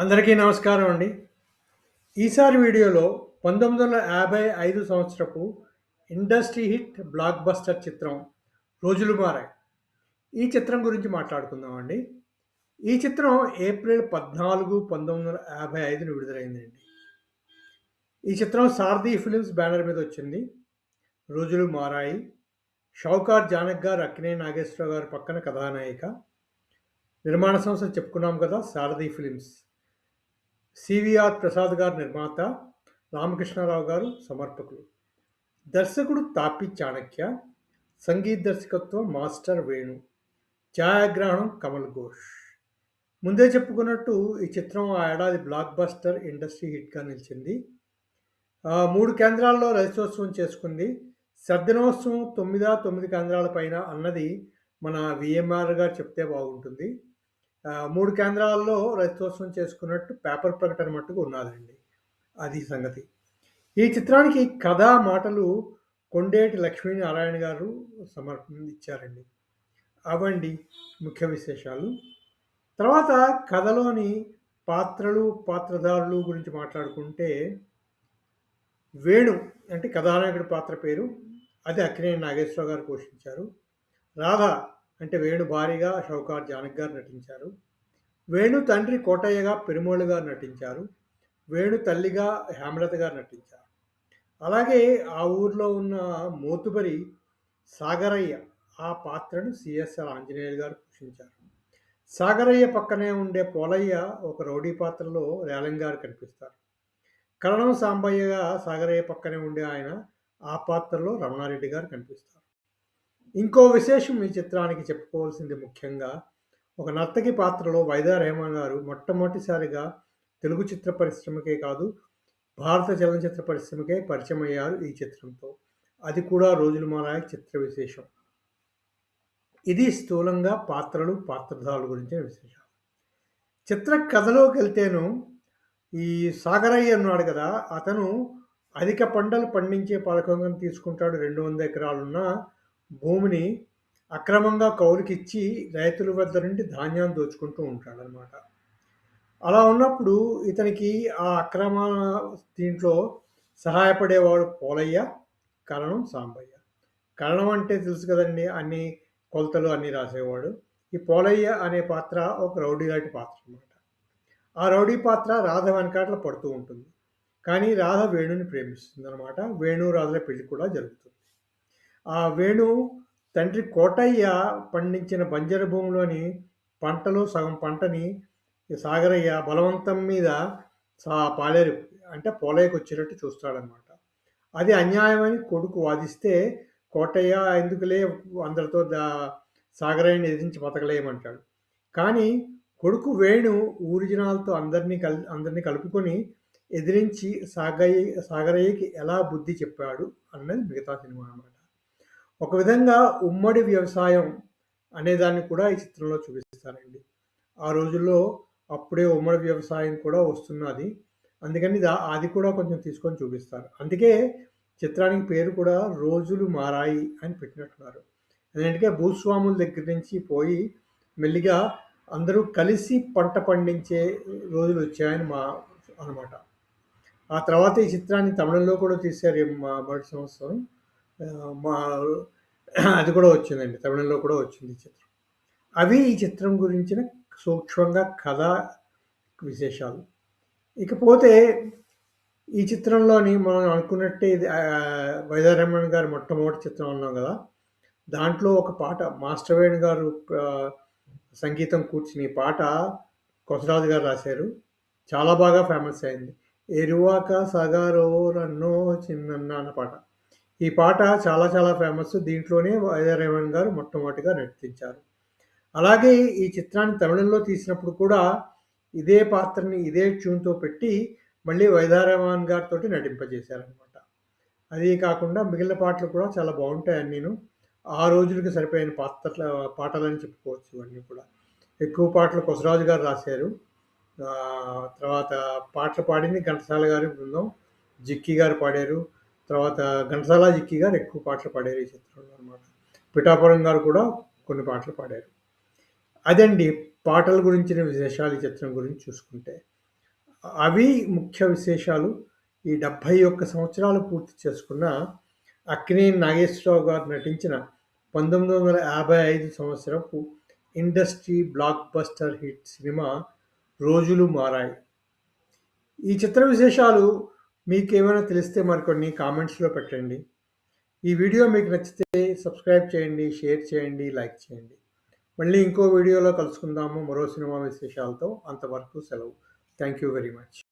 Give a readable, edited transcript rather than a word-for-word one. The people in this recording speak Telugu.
అందరికీ నమస్కారం అండి. ఈసారి వీడియోలో 1955 సంవత్సరపు ఇండస్ట్రీ హిట్ బ్లాక్ బస్టర్ చిత్రం 'రోజులు మారాయి' ఈ చిత్రం గురించి మాట్లాడుకుందామండి. ఈ చిత్రం ఏప్రిల్ 14, 1955న విడుదలైందండి. ఈ చిత్రం సారథి ఫిలిమ్స్ బ్యానర్ మీద వచ్చింది. 'రోజులు మారాయి' షౌకార్ జానక్ గారు, అక్కినేని నాగేశ్వరరావు గారి పక్కన కథానాయిక. నిర్మాణ సంస్థ చెప్పుకున్నాం కదా, సారథి ఫిలిమ్స్. సివిఆర్ ప్రసాద్ గారు నిర్మాత, రామకృష్ణారావు గారు సమర్పకులు. దర్శకుడు తాపి చాణక్య, సంగీత దర్శకత్వం మాస్టర్ వేణు, ఛాయాగ్రహణం కమల్ ఘోష్. ముందే చెప్పుకున్నట్టు ఈ చిత్రం ఆ ఏడాది బ్లాక్ బస్టర్ ఇండస్ట్రీ హిట్గా నిలిచింది. 3 కేంద్రాల్లో రజతోత్సవం చేసుకుంది. సద్దినోత్సవం 9 కేంద్రాల పైన అన్నది మన విఎంఆర్ గారు చెప్తే బాగుంటుంది. 3 కేంద్రాల్లో రజతోత్సవం చేసుకున్నట్టు పేపర్ ప్రకటన మట్టుకు ఉన్నదండి. అది సంగతి. ఈ చిత్రానికి కథ, మాటలు కొండేటి లక్ష్మీనారాయణ గారు ఇచ్చారండి. అవండి ముఖ్య విశేషాలు. తర్వాత కథలోని పాత్రలు, పాత్రధారులు గురించి మాట్లాడుకుంటే, వేణు అంటే కథానాయకుడి పాత్ర పేరు. అది అక్కినేని నాగేశ్వరరావు గారు పోషించారు. రాధ అంటే వేణు భార్యగా షౌకార్ జానక్ గారు నటించారు. వేణు తండ్రి కోటయ్యగా పెరుమాళ్ గారు నటించారు. వేణు తల్లిగా హేమలత గారు నటించారు. అలాగే ఆ ఊర్లో ఉన్న మోతుబరి సాగరయ్య, ఆ పాత్రను సిఎస్ఆర్ ఆంజనేయులు గారు పోషించారు. సాగరయ్య పక్కనే ఉండే పోలయ్య ఒక రౌడీ పాత్రలో రేలం గారు కనిపిస్తారు. కరణం సాంబయ్యగా సాగరయ్య పక్కనే ఉండే ఆయన, ఆ పాత్రలో రమణారెడ్డి గారు కనిపిస్తారు. ఇంకో విశేషం ఈ చిత్రానికి చెప్పుకోవాల్సింది ముఖ్యంగా, ఒక నర్తకి పాత్రలో వైదా రెహమాన్ గారు మొట్టమొదటిసారిగా తెలుగు చిత్ర పరిశ్రమకే కాదు, భారత చలనచిత్ర పరిశ్రమకే పరిచయం అయ్యారు ఈ చిత్రంతో. అది కూడా 'రోజులు మారాయి' చిత్ర విశేషం. ఇది స్థూలంగా పాత్రలు, పాత్రధారుల గురించిన విశేషాలు. చిత్ర కథలోకి వెళ్తేను, ఈ సాగరయ్య ఉన్నాడు కదా, అతను అధిక పంటలు పండించే పథకం తీసుకుంటాడు. 200 ఎకరాలున్న భూమిని అక్రమంగా కౌలుకిచ్చి రైతుల వద్ద నుండి ధాన్యాన్ని దోచుకుంటూ ఉంటాడనమాట. అలా ఉన్నప్పుడు ఇతనికి ఆ అక్రమ దీంట్లో సహాయపడేవాడు పోలయ్య, కరణం సాంబయ్య. కరణం అంటే తెలుసు కదండి, అన్ని కొలతలు అన్నీ రాసేవాడు. ఈ పోలయ్య అనే పాత్ర ఒక రౌడీ లాంటి పాత్ర అనమాట. ఆ రౌడీ పాత్ర రాధ వెనకాట్ల పడుతూ ఉంటుంది. కానీ రాధ వేణుని ప్రేమిస్తుంది అనమాట. వేణు రాధల పెళ్లి కూడా జరుగుతుంది. ఆ వేణు తండ్రి కోటయ్య పండించిన బంజరు భూమిలోని పంటలో సగం పంటని సాగరయ్య బలవంతం మీద పాలేరు అంటే పోలయ్యకు వచ్చేటట్టు చూస్తాడనమాట. అది అన్యాయమని కొడుకు వాదిస్తే, కోటయ్య ఎందుకులే అందరితో సాగరయ్యని ఎదిరించి బతకలేమంటాడు. కానీ కొడుకు వేణు ఊరి జనాలతో అందరినీ కలుపుకొని ఎదిరించి సాగరయ్యకి ఎలా బుద్ధి చెప్పాడు అన్నది మిగతా సినిమా అన్నమాట. ఒక విధంగా ఉమ్మడి వ్యవసాయం అనేదాన్ని కూడా ఈ చిత్రంలో చూపిస్తారండి. ఆ రోజుల్లో అప్పుడే ఉమ్మడి వ్యవసాయం కూడా వస్తున్నది. అందుకని అది కూడా కొంచెం తీసుకొని చూపిస్తారు. అందుకే చిత్రానికి పేరు కూడా 'రోజులు మారాయి' అని పెట్టినట్టున్నారు. ఎందుకంటే భూస్వాముల దగ్గర నుంచి పోయి మెల్లిగా అందరూ కలిసి పంట పండించే రోజులు వచ్చాయని అనమాట. ఆ తర్వాత ఈ చిత్రాన్ని తమిళంలో కూడా తీశారు మొదటి సంవత్సరం. మా అది కూడా వచ్చిందండి. తమిళంలో కూడా వచ్చింది ఈ చిత్రం. అవి ఈ చిత్రం గురించిన సూక్ష్మంగా కథ విశేషాలు. ఇకపోతే ఈ చిత్రంలోని మనం అనుకున్నట్టే ఇది వైదారమణ్ గారి మొట్టమొదటి చిత్రం అన్నాం కదా, దాంట్లో ఒక పాట మాస్టర్ వేణు గారు సంగీతం కూర్చుని ఈ పాట కొసరాజు గారు రాశారు. చాలా బాగా ఫేమస్ అయింది. ఎరువాక సగారో రన్నో చిన్నన్న అన్న పాట. ఈ పాట చాలా చాలా ఫేమస్. దీంట్లోనే వైదారమణ్ గారు మొట్టమొదటిగా నటించారు. అలాగే ఈ చిత్రాన్ని తమిళంలో తీసినప్పుడు కూడా ఇదే పాత్రని ఇదే ట్యూన్తో పెట్టి మళ్ళీ వైదారమణ్ గారితో నటింపజేశారనమాట. అదే కాకుండా మిగిలిన పాటలు కూడా చాలా బాగుంటాయి. నేను ఆ రోజులకి సరిపోయిన పాటలని చెప్పుకోవచ్చు. ఇవన్నీ కూడా ఎక్కువ పాటలు కొసరాజు గారు రాశారు. తర్వాత పాటలు పాడింది ఘంటసాల గారి బృందం, జిక్కి గారు పాడారు. తర్వాత ఘంటసాల, జిక్కి గారు ఎక్కువ పాటలు పాడారు ఈ చిత్రంలో అనమాట. పిఠాపురం గారు కూడా కొన్ని పాటలు పాడారు. అదండి పాటల గురించిన విశేషాలు ఈ చిత్రం గురించి చూసుకుంటే. అవి ముఖ్య విశేషాలు. ఈ 71 సంవత్సరాలు పూర్తి చేసుకున్న అక్కినేని నాగేశ్వరరావు గారు నటించిన 1955 సంవత్సరపు ఇండస్ట్రీ బ్లాక్ బస్టర్ హిట్ సినిమా 'రోజులు మారాయి'. ఈ చిత్ర విశేషాలు మీకేమైనా తెలిస్తే మరికొన్ని కామెంట్స్‌లో పెట్టండి. ఈ వీడియో మీకు నచ్చితే సబ్స్క్రైబ్ చేయండి, షేర్ చేయండి, లైక్ చేయండి. మళ్ళీ ఇంకో వీడియోలో కలుసుకుందాము మరో సినిమా విశేషాలతో. అంతవరకు సెలవు. Thank you very much.